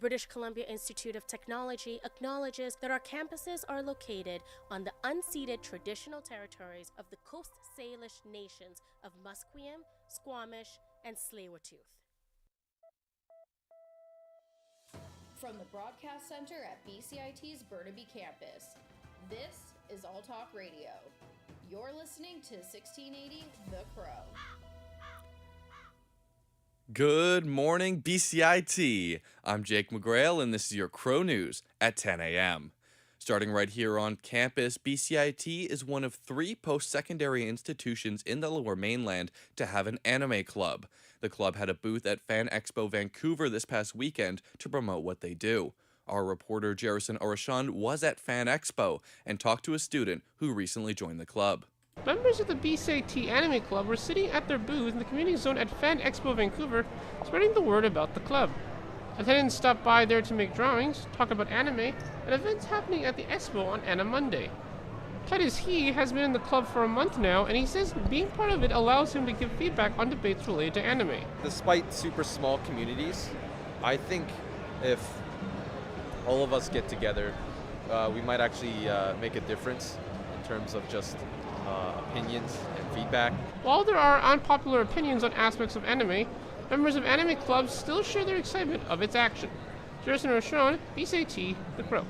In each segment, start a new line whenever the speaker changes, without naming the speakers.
British Columbia Institute of Technology acknowledges that our campuses are located on the unceded traditional territories of the Coast Salish nations of Musqueam, Squamish, and Tsleil-Waututh.
From the Broadcast Center at BCIT's Burnaby Campus, this is All Talk Radio. You're listening to 1680 The Crow.
Good morning, BCIT. I'm Jake McGrail, and this is your Crow News at 10 a.m. Starting right here on campus, BCIT is one of 3 post-secondary institutions in the Lower Mainland to have an anime club. The club had a booth at Fan Expo Vancouver this past weekend to promote what they do. Our reporter Jerison Orashon was at Fan Expo and talked to a student who recently joined the club.
Members of the BCIT Anime Club were sitting at their booth in the community zone at Fan Expo Vancouver, spreading the word about the club. Attendants stopped by there to make drawings, talk about anime, and events happening at the expo on Anna Monday. Titus He has been in the club for a month now, and he says being part of it allows him to give feedback on debates related to anime.
Despite super small communities, I think if all of us get together, we might actually make a difference in terms of just opinions and feedback.
While there are unpopular opinions on aspects of anime, members of anime clubs still share their excitement of its action. Jerison Rochon, BCIT, The Crow.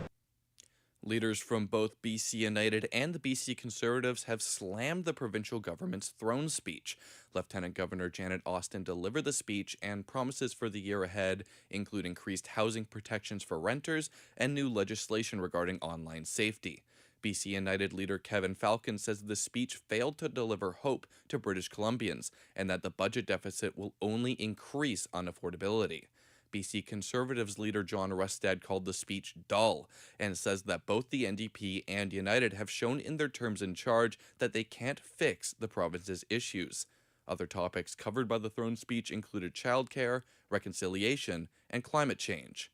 Leaders from both BC United and the BC Conservatives have slammed the provincial government's throne speech. Lieutenant Governor Janet Austin delivered the speech and promises for the year ahead include increased housing protections for renters and new legislation regarding online safety. BC United leader Kevin Falcon says the speech failed to deliver hope to British Columbians and that the budget deficit will only increase unaffordability. BC Conservatives leader John Rustad called the speech dull and says that both the NDP and United have shown in their terms in charge that they can't fix the province's issues. Other topics covered by the throne speech included childcare, reconciliation, and climate change.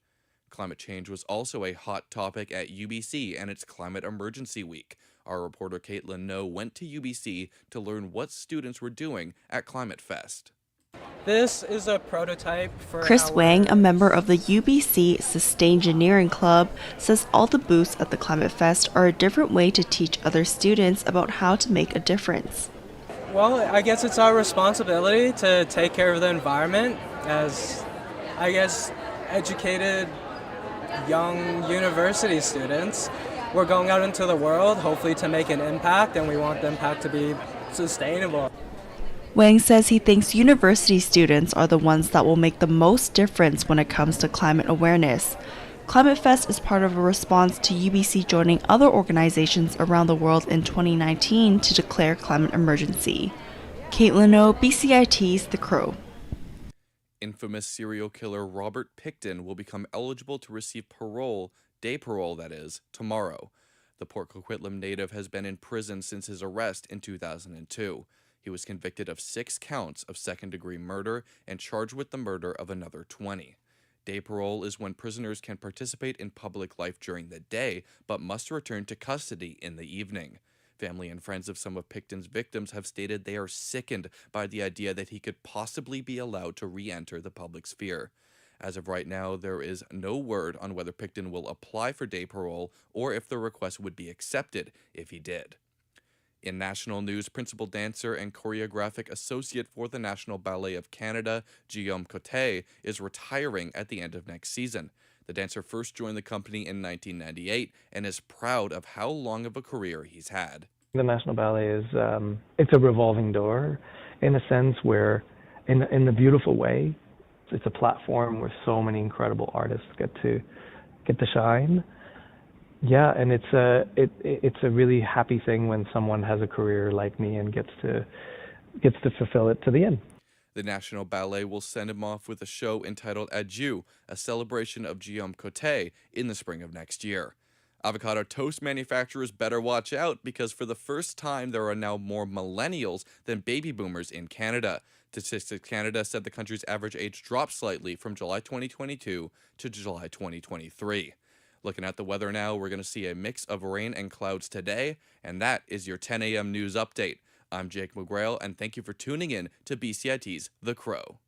Climate change was also a hot topic at UBC and its Climate Emergency Week. Our reporter Caitlin No went to UBC to learn what students were doing at Climate Fest.
This is a prototype for
Chris Wang, a member of the UBC Sustaingineering Club, says all the booths at the Climate Fest are a different way to teach other students about how to make a difference.
Well, I guess it's our responsibility to take care of the environment as, I guess, educated young university students. We're going out into the world, hopefully to make an impact, and we want the impact to be sustainable.
Wang says he thinks university students are the ones that will make the most difference when it comes to climate awareness. Climate Fest is part of a response to UBC joining other organizations around the world in 2019 to declare climate emergency. Caitlin O, BCIT's The Crow.
Infamous serial killer Robert Pickton will become eligible to receive parole, day parole that is, tomorrow. The Port Coquitlam native has been in prison since his arrest in 2002. He was convicted of 6 counts of second-degree murder and charged with the murder of another 20. Day parole is when prisoners can participate in public life during the day, but must return to custody in the evening. Family and friends of some of Pickton's victims have stated they are sickened by the idea that he could possibly be allowed to re-enter the public sphere. As of right now, there is no word on whether Pickton will apply for day parole or if the request would be accepted if he did. In national news, principal dancer and choreographic associate for the National Ballet of Canada, Guillaume Cote, is retiring at the end of next season. The dancer first joined the company in 1998 and is proud of how long of a career he's had.
The National Ballet is it's a revolving door in a sense where, in a beautiful way, it's a platform where so many incredible artists get to shine. Yeah, and it's a really happy thing when someone has a career like me and gets to fulfill it to the end.
The National Ballet will send him off with a show entitled Adieu, a celebration of Guillaume Cote, in the spring of next year. Avocado toast manufacturers better watch out because for the first time there are now more millennials than baby boomers in Canada. Statistics Canada said the country's average age dropped slightly from July 2022 to July 2023. Looking at the weather now, we're going to see a mix of rain and clouds today, and that is your 10 a.m. news update. I'm Jake McGrail, and thank you for tuning in to BCIT's The Crow.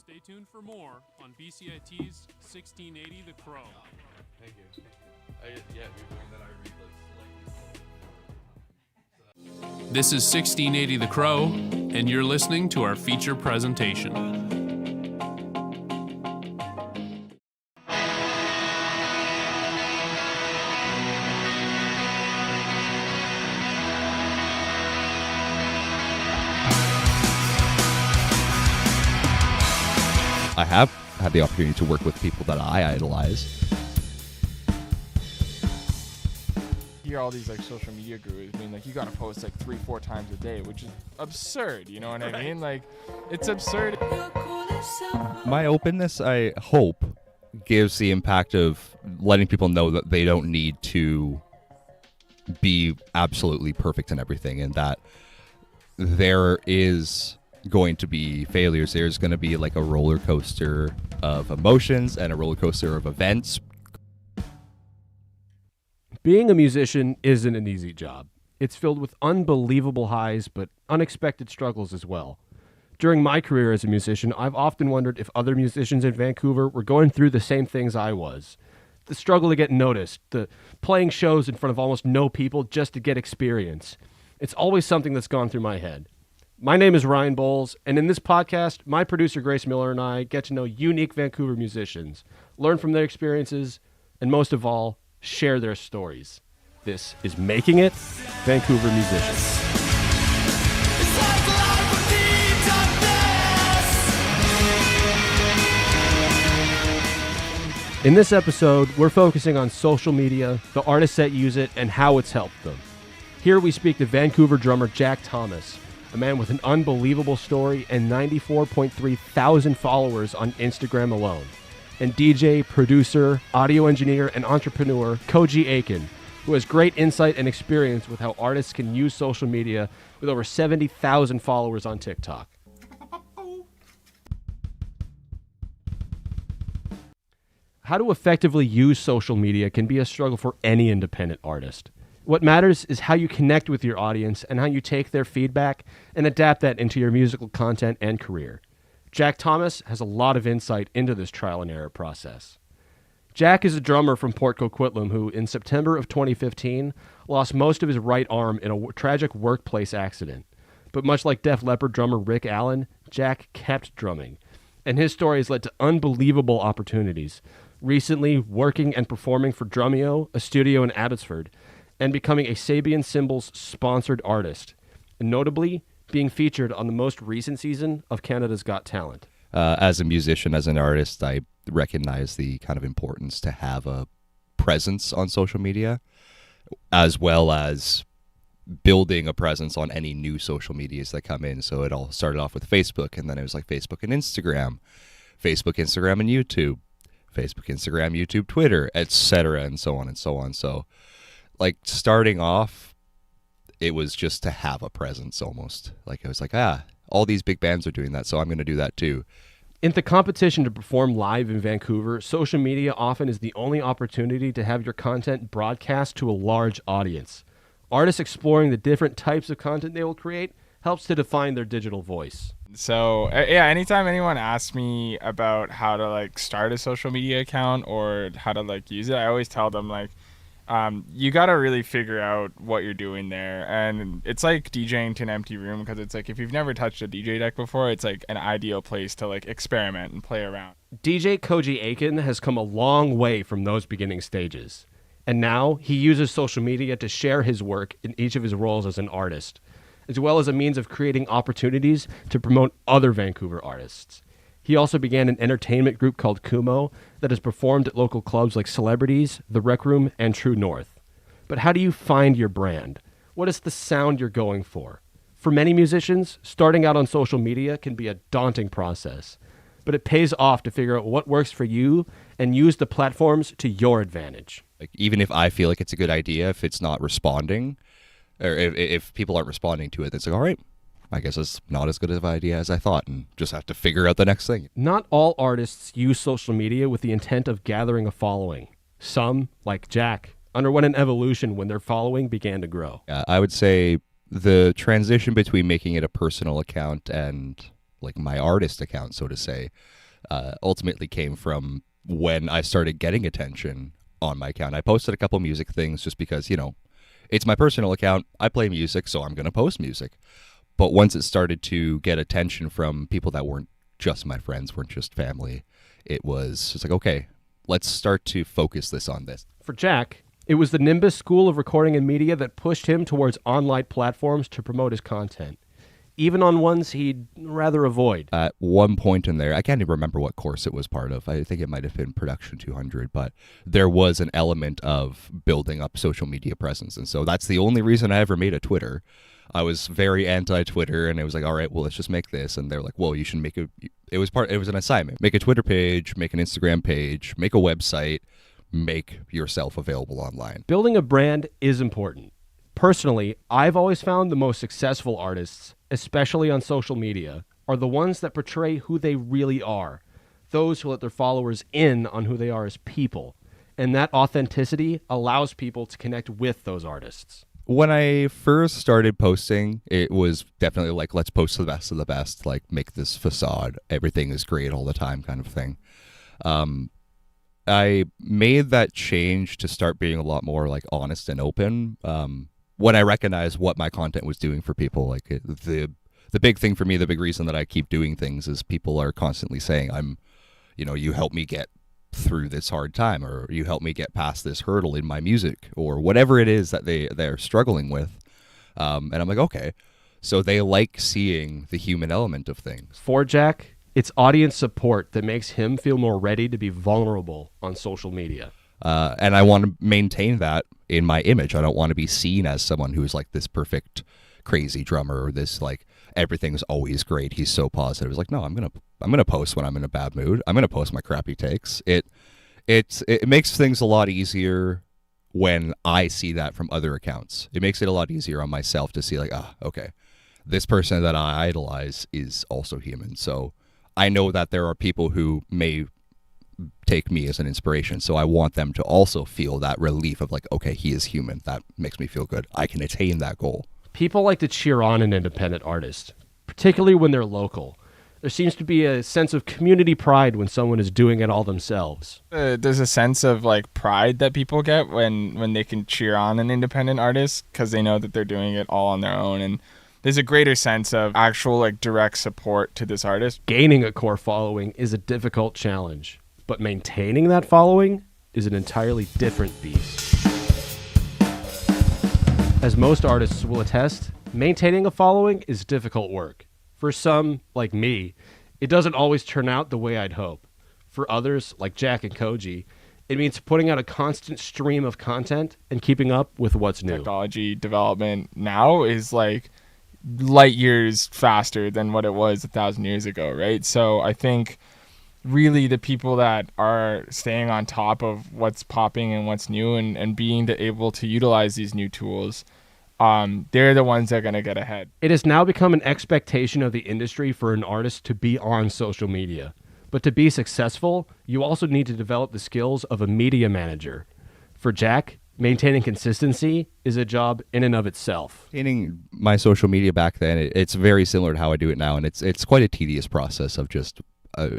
Stay tuned for more on BCIT's 1680 The Crow.
Thank you. We learned that I read slightly.
This is 1680 The Crow, and you're listening to our feature presentation.
I have had the opportunity to work with people that I idolize.
You hear all these like social media gurus being like, you gotta post like 3-4 times a day, which is absurd, you know what I mean? Like, it's absurd.
My openness, I hope, gives the impact of letting people know that they don't need to be absolutely perfect in everything, and that there is going to be failures. There's going to be like a roller coaster of emotions and a roller coaster of events.
Being a musician isn't an easy job. It's filled with unbelievable highs, but unexpected struggles as well. During my career as a musician, I've often wondered if other musicians in Vancouver were going through the same things I was. The struggle to get noticed, the playing shows in front of almost no people just to get experience. It's always something that's gone through my head. My name is Ryan Bowles, and in this podcast, my producer Grace Miller and I get to know unique Vancouver musicians, learn from their experiences, and most of all, share their stories. This is Making It, Vancouver Musicians. In this episode, we're focusing on social media, the artists that use it, and how it's helped them. Here we speak to Vancouver drummer Jack Thomas, a man with an unbelievable story and 94.3 thousand followers on Instagram alone, and DJ, producer, audio engineer, and entrepreneur Koji Aiken, who has great insight and experience with how artists can use social media with over 70,000 followers on TikTok. How to effectively use social media can be a struggle for any independent artist. What matters is how you connect with your audience and how you take their feedback and adapt that into your musical content and career. Jack Thomas has a lot of insight into this trial and error process. Jack is a drummer from Port Coquitlam who, in September of 2015, lost most of his right arm in a tragic workplace accident. But much like Def Leppard drummer Rick Allen, Jack kept drumming, and his story has led to unbelievable opportunities, recently working and performing for Drumeo, a studio in Abbotsford, and becoming a Sabian Cymbals sponsored artist, and notably being featured on the most recent season of Canada's Got Talent.
As a musician, as an artist, I recognize the kind of importance to have a presence on social media, as well as building a presence on any new social medias that come in. So it all started off with Facebook, and then it was like Facebook and Instagram, Facebook, Instagram, and YouTube, Facebook, Instagram, YouTube, Twitter, etc., and so on and so on. So like starting off, it was just to have a presence almost. Like I was like, all these big bands are doing that, so I'm going to do that too.
In the competition to perform live in Vancouver, social media often is the only opportunity to have your content broadcast to a large audience. Artists exploring the different types of content they will create helps to define their digital voice.
So anytime anyone asks me about how to like start a social media account or how to like use it, I always tell them like, you got to really figure out what you're doing there. And it's like DJing to an empty room, because it's like if you've never touched a DJ deck before, it's like an ideal place to like experiment and play around.
DJ Koji Aiken has come a long way from those beginning stages. And now he uses social media to share his work in each of his roles as an artist, as well as a means of creating opportunities to promote other Vancouver artists. He also began an entertainment group called Kumo that has performed at local clubs like Celebrities, The Rec Room, and True North. But how do you find your brand? What is the sound you're going for? For many musicians, starting out on social media can be a daunting process, but it pays off to figure out what works for you and use the platforms to your advantage.
Like, even if I feel like it's a good idea, if it's not responding, or if people aren't responding to it, it's like, all right, I guess it's not as good of an idea as I thought, and just have to figure out the next thing.
Not all artists use social media with the intent of gathering a following. Some, like Jack, underwent an evolution when their following began to grow.
I would say the transition between making it a personal account and like my artist account, so to say, ultimately came from when I started getting attention on my account. I posted a couple music things just because, it's my personal account. I play music, so I'm going to post music. But once it started to get attention from people that weren't just my friends, weren't just family, it was just like, okay, let's start to focus this on this.
For Jack, it was the Nimbus School of Recording and Media that pushed him towards online platforms to promote his content, even on ones he'd rather avoid.
At one point in there, I can't even remember what course it was part of. I think it might have been Production 200, but there was an element of building up social media presence. And so that's the only reason I ever made a Twitter. I was very anti-Twitter, and it was like, all right, well, let's just make this. And they're like, well, you should make it was an assignment. Make a Twitter page, make an Instagram page, make a website, make yourself available online.
Building a brand is important. Personally, I've always found the most successful artists, especially on social media, are the ones that portray who they really are. Those who let their followers in on who they are as people. And that authenticity allows people to connect with those artists.
When I first started posting, it was definitely like, let's post the best of the best, like make this facade, everything is great all the time kind of thing. I made that change to start being a lot more like honest and open. When I recognized what my content was doing for people, like the big thing for me, the big reason that I keep doing things is people are constantly saying, you helped me get through this hard time, or you helped me get past this hurdle in my music, or whatever it is that they're struggling with. And I'm like, okay. So they like seeing the human element of things.
For Jack, it's audience support that makes him feel more ready to be vulnerable on social media.
And I want to maintain that in my image. I don't want to be seen as someone who's like this perfect, crazy drummer, or this like everything's always great. He's so positive. It's like, no, I'm gonna post when I'm in a bad mood. I'm gonna post my crappy takes. It makes things a lot easier when I see that from other accounts. It makes it a lot easier on myself to see like, okay, this person that I idolize is also human. So I know that there are people who may take me as an inspiration. So I want them to also feel that relief of like, okay, he is human. That makes me feel good. I can attain that goal.
People like to cheer on an independent artist, particularly when they're local. There seems to be a sense of community pride when someone is doing it all themselves.
There's a sense of like pride that people get when they can cheer on an independent artist because they know that they're doing it all on their own. And there's a greater sense of actual like direct support to this artist.
Gaining a core following is a difficult challenge, but maintaining that following is an entirely different beast. As most artists will attest, maintaining a following is difficult work. For some, like me, it doesn't always turn out the way I'd hope. For others, like Jack and Koji, it means putting out a constant stream of content and keeping up with what's new.
Technology development now is like light years faster than what it was 1,000 years ago, right? So I think really the people that are staying on top of what's popping and what's new and being able to utilize these new tools, they're the ones that are going to get ahead.
It has now become an expectation of the industry for an artist to be on social media. But to be successful, you also need to develop the skills of a media manager. For Jack, maintaining consistency is a job in and of itself.
Maintaining my social media back then, it's very similar to how I do it now, and it's quite a tedious process of just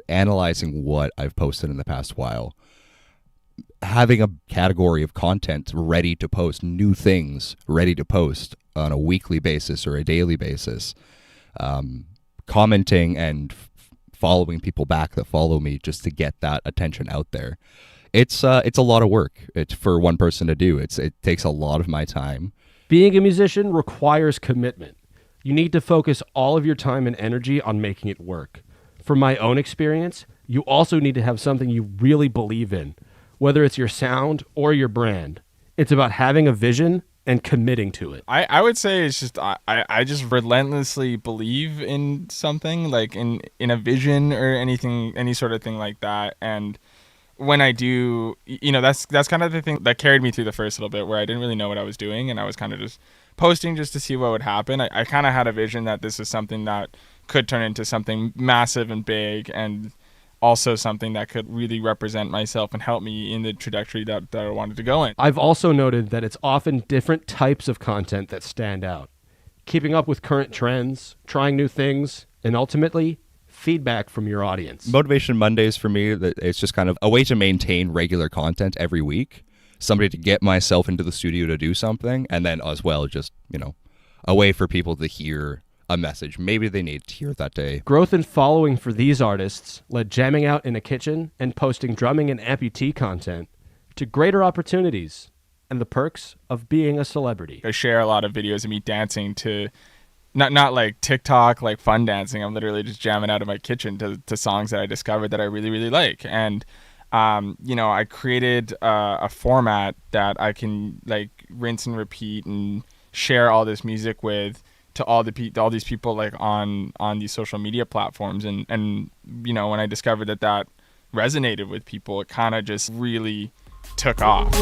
analyzing what I've posted in the past while. Having a category of content ready to post, new things ready to post on a weekly basis or a daily basis, commenting and following people back that follow me just to get that attention out there. It's a lot of work. It's for one person to do. It takes a lot of my time.
Being a musician requires commitment. You need to focus all of your time and energy on making it work. From my own experience, you also need to have something you really believe in, whether it's your sound or your brand. It's about having a vision and committing to it.
I would say it's just I just relentlessly believe in something, like in a vision or anything, any sort of thing like that. And when I do, that's kind of the thing that carried me through the first little bit, where I didn't really know what I was doing and I was kind of just posting just to see what would happen. I kind of had a vision that this is something that could turn into something massive and big, and also something that could really represent myself and help me in the trajectory that I wanted to go in.
I've also noted that it's often different types of content that stand out. Keeping up with current trends, trying new things, and ultimately, feedback from your audience?
Motivation Mondays for me, it's just kind of a way to maintain regular content every week. Somebody to get myself into the studio to do something, and then as well just, a way for people to hear a message maybe they need to hear that day.
Growth and following for these artists led jamming out in a kitchen and posting drumming and amputee content to greater opportunities and the perks of being a celebrity.
I share a lot of videos of me dancing to not like TikTok, like fun dancing. I'm literally just jamming out in my kitchen to songs that I discovered that I really, really like. And, I created a format that I can like rinse and repeat and share all this music with to all these people like on these social media platforms. And when I discovered that resonated with people, it kind of just really took off.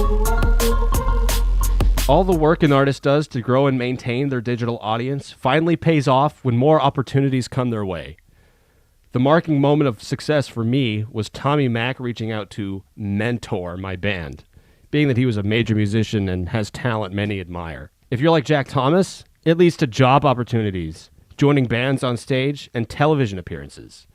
All the work an artist does to grow and maintain their digital audience finally pays off when more opportunities come their way. The marking moment of success for me was Tommy Mack reaching out to mentor my band, being that he was a major musician and has talent many admire. If you're like Jack Thomas, it leads to job opportunities, joining bands on stage, and television appearances.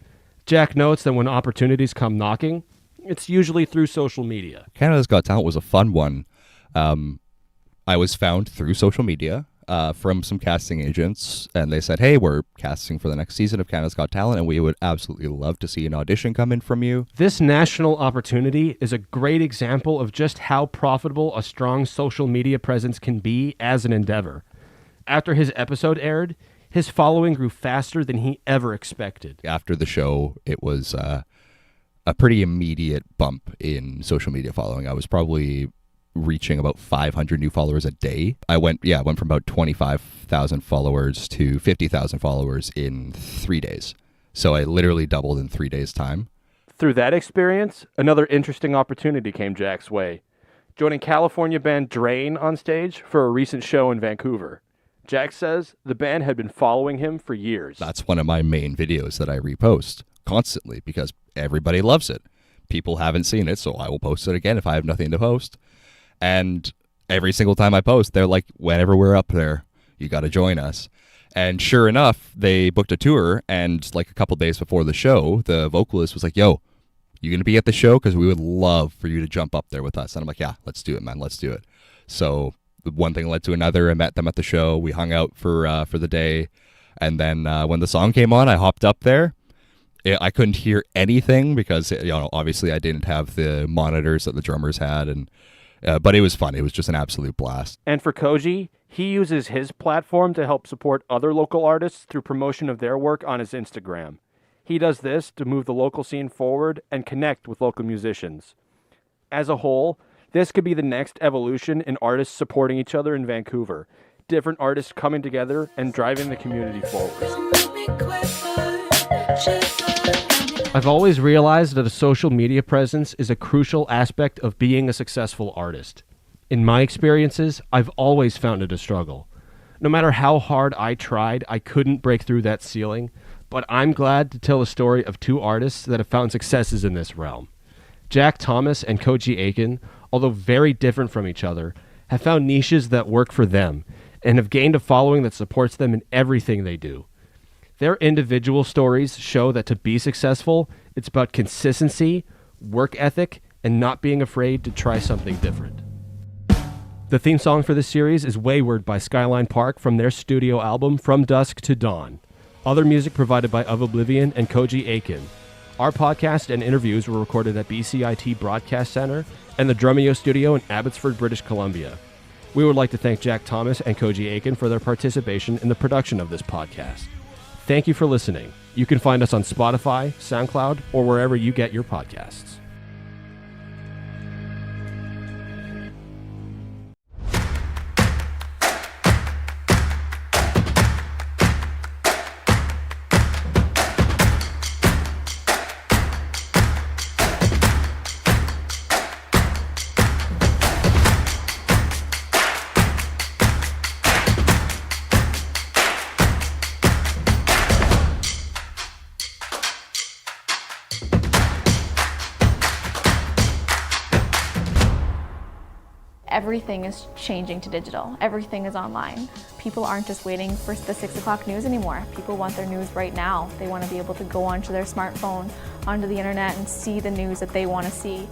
Jack notes that when opportunities come knocking, it's usually through social media.
Canada's Got Talent was a fun one. I was found through social media from some casting agents, and they said, hey, we're casting for the next season of Canada's Got Talent, and we would absolutely love to see an audition come in from you.
This national opportunity is a great example of just how profitable a strong social media presence can be as an endeavor. After his episode aired, his following grew faster than he ever expected.
After the show, it was a pretty immediate bump in social media following. I was probably reaching about 500 new followers a day. I went from about 25,000 followers to 50,000 followers in 3 days. So I literally doubled in 3 days' time.
Through that experience, another interesting opportunity came Jack's way, joining California band Drain on stage for a recent show in Vancouver. Jack says the band had been following him for years.
That's one of my main videos that I repost constantly because everybody loves it. People haven't seen it, so I will post it again if I have nothing to post. And every single time I post, they're like, whenever we're up there, you got to join us. And sure enough, they booked a tour, and like a couple days before the show, the vocalist was like, yo, you going to be at the show? Because we would love for you to jump up there with us. And I'm like, yeah, let's do it, man. Let's do it. So one thing led to another. I met them at the show. We hung out for the day. And then when the song came on, I hopped up there. I couldn't hear anything because, obviously I didn't have the monitors that the drummers had. But it was fun. It was just an absolute blast.
And for Koji, he uses his platform to help support other local artists through promotion of their work on his Instagram. He does this to move the local scene forward and connect with local musicians. As a whole, this could be the next evolution in artists supporting each other in Vancouver. Different artists coming together and driving the community forward. I've always realized that a social media presence is a crucial aspect of being a successful artist. In my experiences, I've always found it a struggle. No matter how hard I tried, I couldn't break through that ceiling, but I'm glad to tell a story of two artists that have found successes in this realm. Jack Thomas and Koji Aiken, although very different from each other, have found niches that work for them and have gained a following that supports them in everything they do. Their individual stories show that to be successful, it's about consistency, work ethic, and not being afraid to try something different. The theme song for this series is Wayward by Skyline Park from their studio album From Dusk to Dawn. Other music provided by Of Oblivion and Koji Aiken. Our podcast and interviews were recorded at BCIT Broadcast Center and the Drumeo Studio in Abbotsford, British Columbia. We would like to thank Jack Thomas and Koji Aiken for their participation in the production of this podcast. Thank you for listening. You can find us on Spotify, SoundCloud, or wherever you get your podcasts.
everything is changing to digital. Everything is online. People aren't just waiting for the 6 o'clock news anymore. People want their news right now. They want to be able to go onto their smartphone, onto the internet, and see the news that they want to see.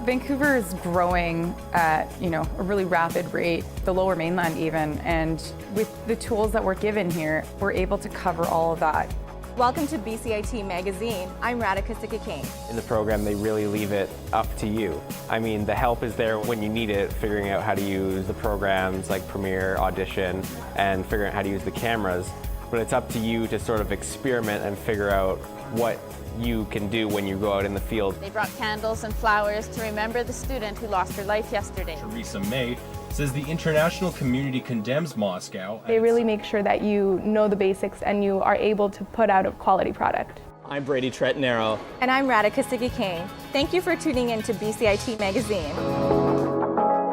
Vancouver is growing at, a really rapid rate, the Lower Mainland even, and with the tools that we're given here, we're able to cover all of that.
Welcome to BCIT Magazine. I'm Radhika Sikikane.
In the program, they really leave it up to you. I mean, the help is there when you need it, figuring out how to use the programs like Premiere, Audition, and figuring out how to use the cameras. But it's up to you to sort of experiment and figure out what you can do when you go out in the field.
They brought candles and flowers to remember the student who lost her life yesterday.
Teresa May says the international community condemns Moscow.
They really make sure that you know the basics and you are able to put out a quality product.
I'm Brady Tretanero.
And I'm Radhika Sikikane. Thank you for tuning in to BCIT Magazine.